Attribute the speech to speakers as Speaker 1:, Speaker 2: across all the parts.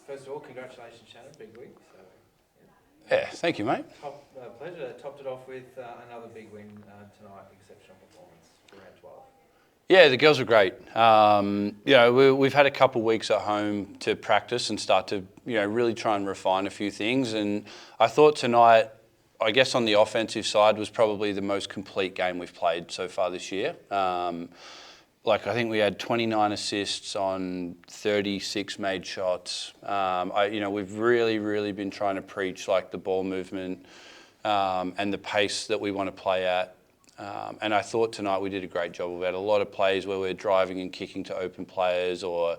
Speaker 1: First of all, congratulations, Shannon. Big week. So,
Speaker 2: Yeah, thank you, mate.
Speaker 1: Pleasure. Topped it off with another big win tonight. Exceptional performance for round 12.
Speaker 2: Yeah, the girls are great. We've had a couple of weeks at home to practice and start to, really try and refine a few things. And I thought tonight, I guess on the offensive side, was probably the most complete game we've played so far this year. I think we had 29 assists on 36 made shots. We've really been trying to preach the ball movement and the pace that we want to play at. And I thought tonight we did a great job. We had a lot of plays where we're driving and kicking to open players or,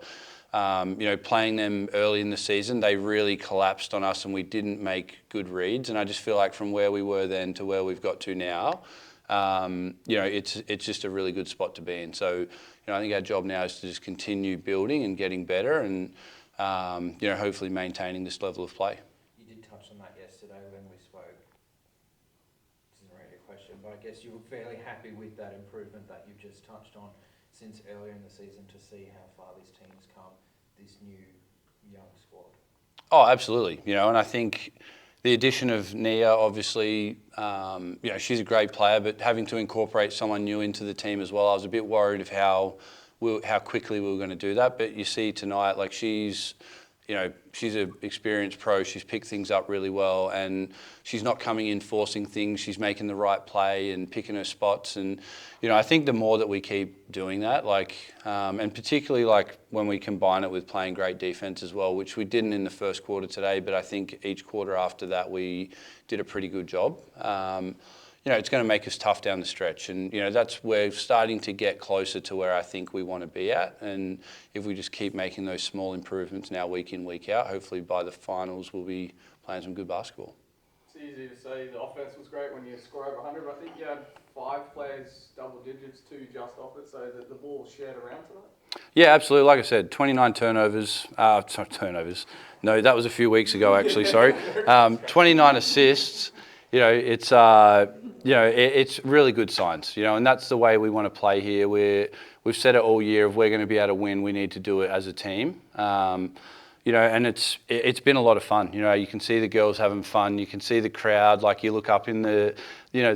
Speaker 2: playing them early in the season. They really collapsed on us and we didn't make good reads. And I just feel like from where we were then to where we've got to now, it's just a really good spot to be in. So, I think our job now is to just continue building and getting better and, hopefully maintaining this level of play.
Speaker 1: You did touch on that yesterday when we spoke. This isn't really a question, but I guess you were fairly happy with that improvement that you've just touched on since earlier in the season to see how far this team's come, this new young squad.
Speaker 2: Oh, absolutely. And I think the addition of Nia, obviously, she's a great player, but having to incorporate someone new into the team as well, I was a bit worried of how quickly we were going to do that. But you see tonight, she's an experienced pro. She's picked things up really well, and she's not coming in forcing things. She's making the right play and picking her spots. And I think the more that we keep doing that, and particularly when we combine it with playing great defense as well, which we didn't in the first quarter today, but I think each quarter after that we did a pretty good job. It's going to make us tough down the stretch, and we're starting to get closer to where I think we want to be at. And if we just keep making those small improvements now, week in, week out, hopefully by the finals we'll be playing some good basketball.
Speaker 3: It's easy to say the offense was great when you score over 100, but I think you had 5 players double digits, 2 just off it, so the ball was shared around tonight.
Speaker 2: Yeah, absolutely. Like I said, 29 turnovers. Turnovers. No, that was a few weeks ago actually. Sorry, 29 assists. It's really good signs, and that's the way we want to play here. We've said it all year, if we're going to be able to win, we need to do it as a team. And it's been a lot of fun. You can see the girls having fun. You can see the crowd. You look up in the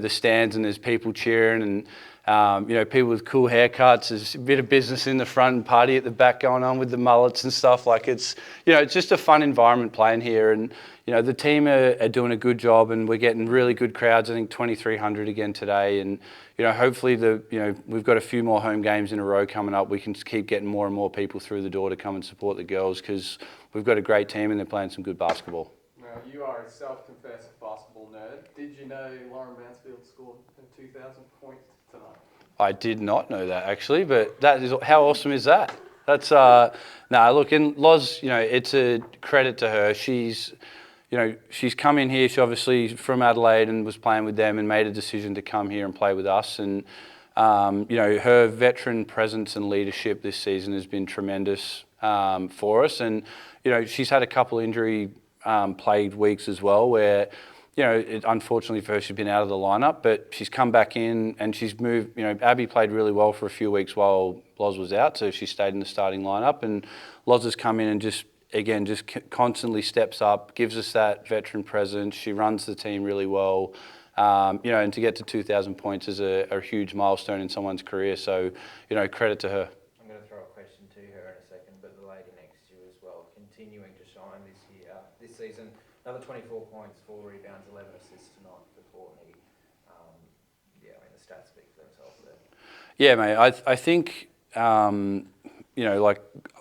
Speaker 2: stands and there's people cheering and people with cool haircuts. There's a bit of business in the front and party at the back going on with the mullets and stuff. It's just a fun environment playing here. And the team are doing a good job, and we're getting really good crowds. I think 2,300 again today, and hopefully we've got a few more home games in a row coming up. We can keep getting more and more people through the door to come and support the girls because we've got a great team and they're playing some good basketball.
Speaker 3: Now, you are a self-confessed basketball nerd. Did you know Lauren Mansfield scored 2,000 points tonight?
Speaker 2: I did not know that actually, but how awesome is that? That's look, and Loz, it's a credit to her. She's come in here. She's obviously from Adelaide and was playing with them and made a decision to come here and play with us. And her veteran presence and leadership this season has been tremendous for us. And she's had a couple injury plagued weeks as well, where unfortunately for her, she's been out of the lineup, but she's come back in and she's moved. Abby played really well for a few weeks while Loz was out, so she stayed in the starting lineup. And Loz has come in and just constantly steps up, gives us that veteran presence. She runs the team really well. And to get to 2,000 points is a huge milestone in someone's career. So, credit to her.
Speaker 1: I'm going to throw a question to her in a second, but the lady next to you as well, continuing to shine this season. Another 24 points, 4 rebounds, 11 assists tonight for Courtney. The stats speak for themselves there.
Speaker 2: Yeah, mate. I think,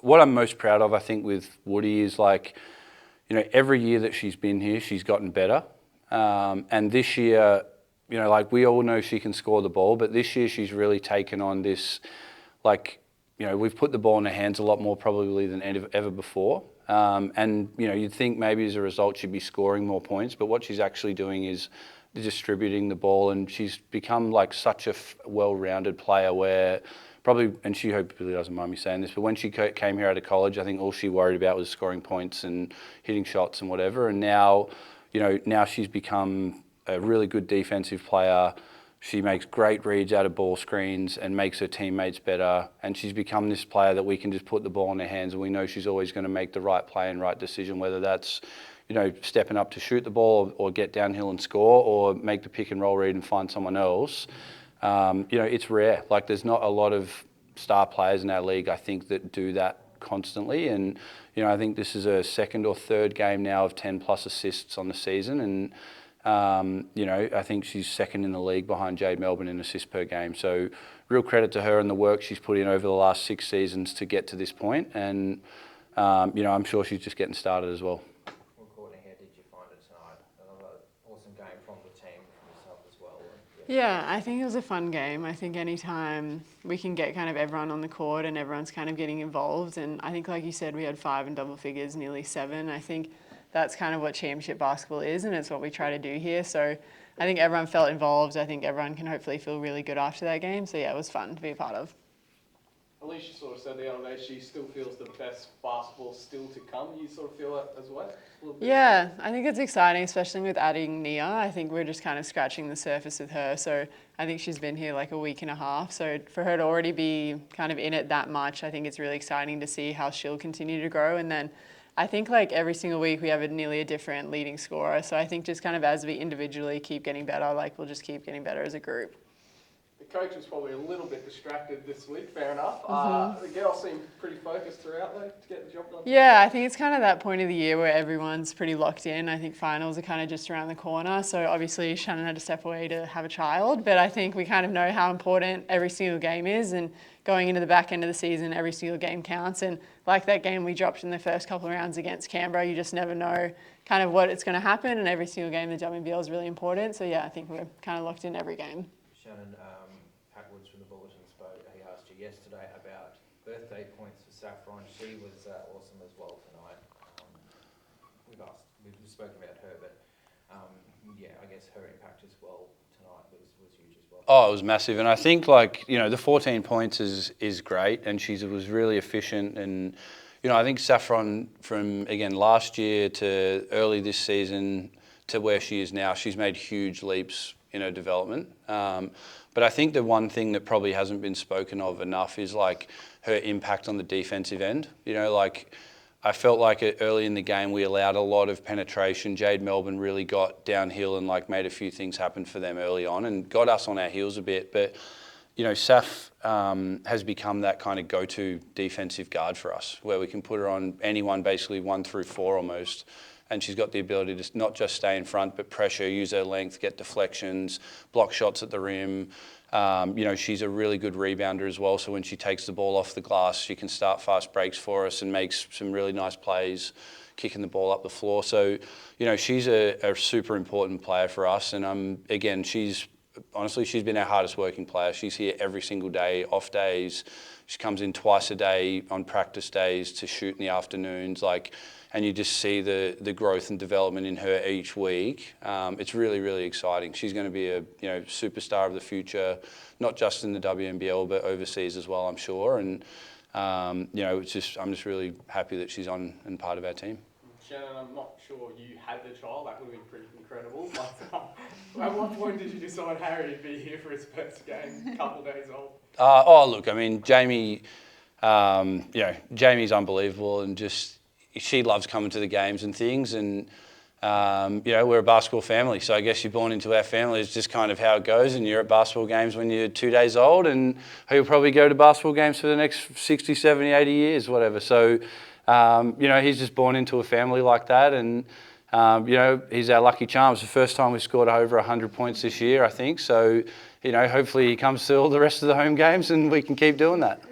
Speaker 2: what I'm most proud of, I think, with Woody is every year that she's been here, she's gotten better. And this year, we all know she can score the ball, but this year she's really taken on this, we've put the ball in her hands a lot more probably than ever before. And you'd think maybe as a result she'd be scoring more points, but what she's actually doing is distributing the ball, and she's become such a well-rounded player where probably, and she hopefully doesn't mind me saying this, but when she came here out of college, I think all she worried about was scoring points and hitting shots and whatever. And now, now she's become a really good defensive player. She makes great reads out of ball screens and makes her teammates better. And she's become this player that we can just put the ball in her hands and we know she's always going to make the right play and right decision, whether that's, stepping up to shoot the ball or get downhill and score or make the pick and roll read and find someone else. It's rare. Like, there's not a lot of star players in our league, I think, that do that constantly. And, I think this is a second or third game now of 10 plus assists on the season. And, I think she's second in the league behind Jade Melbourne in assists per game. So real credit to her and the work she's put in over the last 6 seasons to get to this point. And, I'm sure she's just getting started as well.
Speaker 1: Well, Courtney, how did you find it tonight? Another awesome game from the team, from yourself as well.
Speaker 4: Yeah, I think it was a fun game. I think anytime we can get kind of everyone on the court and everyone's kind of getting involved. And I think, like you said, we had 5 in double figures, nearly 7. I think that's kind of what championship basketball is, and it's what we try to do here. So I think everyone felt involved. I think everyone can hopefully feel really good after that game. So yeah, it was fun to be a part of.
Speaker 3: Alicia sort of said the other day she still feels the best basketball still to come. You sort of feel that as well?
Speaker 4: Yeah, I think it's exciting, especially with adding Nia. I think we're just kind of scratching the surface with her. So I think she's been here like a week and a half. So for her to already be kind of in it that much, I think it's really exciting to see how she'll continue to grow. And then I think like every single week we have nearly a different leading scorer. So I think just kind of as we individually keep getting better, like we'll just keep getting better as a group.
Speaker 3: The coach was probably a little bit distracted this week, fair enough. The girls seem pretty focused throughout though to get the job done.
Speaker 4: Yeah, I think it's kind of that point of the year where everyone's pretty locked in. I think finals are kind of just around the corner. So obviously Shannon had to step away to have a child, but I think we kind of know how important every single game is, and going into the back end of the season, every single game counts. And like that game we dropped in the first couple of rounds against Canberra, you just never know kind of what it's going to happen, and every single game in the WNBL is really important. So yeah, I think we're kind of locked in every game.
Speaker 1: Shannon, Pat Woods from the Bulletin spoke. He asked you yesterday about birthday points for Saffron. She was awesome as well tonight. We've spoken about her, but I guess her impact as well tonight was huge as well.
Speaker 2: Oh, it was massive. And I think the 14 points is great, and she was really efficient. And, I think Saffron from, again, last year to early this season to where she is now, she's made huge leaps in her development. But I think the one thing that probably hasn't been spoken of enough is her impact on the defensive end. I felt like early in the game we allowed a lot of penetration. Jade Melbourne really got downhill and made a few things happen for them early on and got us on our heels a bit. But Saf has become that kind of go-to defensive guard for us, where we can put her on anyone basically 1 through 4 almost. And she's got the ability to not just stay in front, but pressure, use her length, get deflections, block shots at the rim. She's a really good rebounder as well. So when she takes the ball off the glass, she can start fast breaks for us and makes some really nice plays, kicking the ball up the floor. So, she's a super important player for us. And again, she's been our hardest working player. She's here every single day, off days. She comes in twice a day on practice days to shoot in the afternoons. And you just see the growth and development in her each week. It's really, really exciting. She's going to be a superstar of the future, not just in the WNBL but overseas as well, I'm sure. And I'm just really happy that she's on and part of our team.
Speaker 3: Shannon, I'm not sure you had the child. That would have been pretty incredible. But at what point did you decide Harry would be here for his first game, a couple of days old?
Speaker 2: Jamie. Jamie's unbelievable, and just. She loves coming to the games and things, and we're a basketball family, so I guess you're born into our family. It's just kind of how it goes, and you're at basketball games when you're 2 days old, and he'll probably go to basketball games for the next 60, 70, 80 years, whatever. So, he's just born into a family like that, and, he's our lucky charm. It's the first time we've scored over 100 points this year, I think. So, hopefully he comes to all the rest of the home games and we can keep doing that.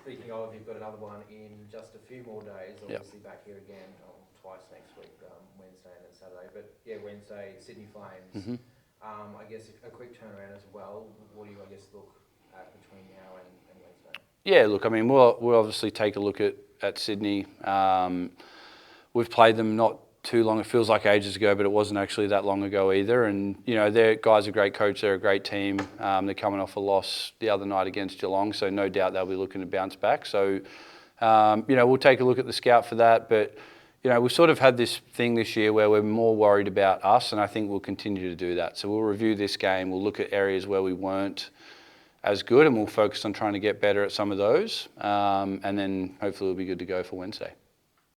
Speaker 1: Speaking of, you've got another one in just a few more days, obviously back here again, twice next week, Wednesday and then Saturday. But yeah, Wednesday, Sydney Flames. I guess a quick turnaround as well. What do you, look at between now and Wednesday? Yeah, look,
Speaker 2: we'll obviously take a look at Sydney. We've played them not too long. It feels like ages ago, but it wasn't actually that long ago either. And, their guys are a great coach. They're a great team. They're coming off a loss the other night against Geelong, so no doubt they'll be looking to bounce back. So, we'll take a look at the scout for that. But, you know, we've sort of had this thing this year where we're more worried about us, and I think we'll continue to do that. So we'll review this game, we'll look at areas where we weren't as good, and we'll focus on trying to get better at some of those, and then hopefully we'll be good to go for Wednesday.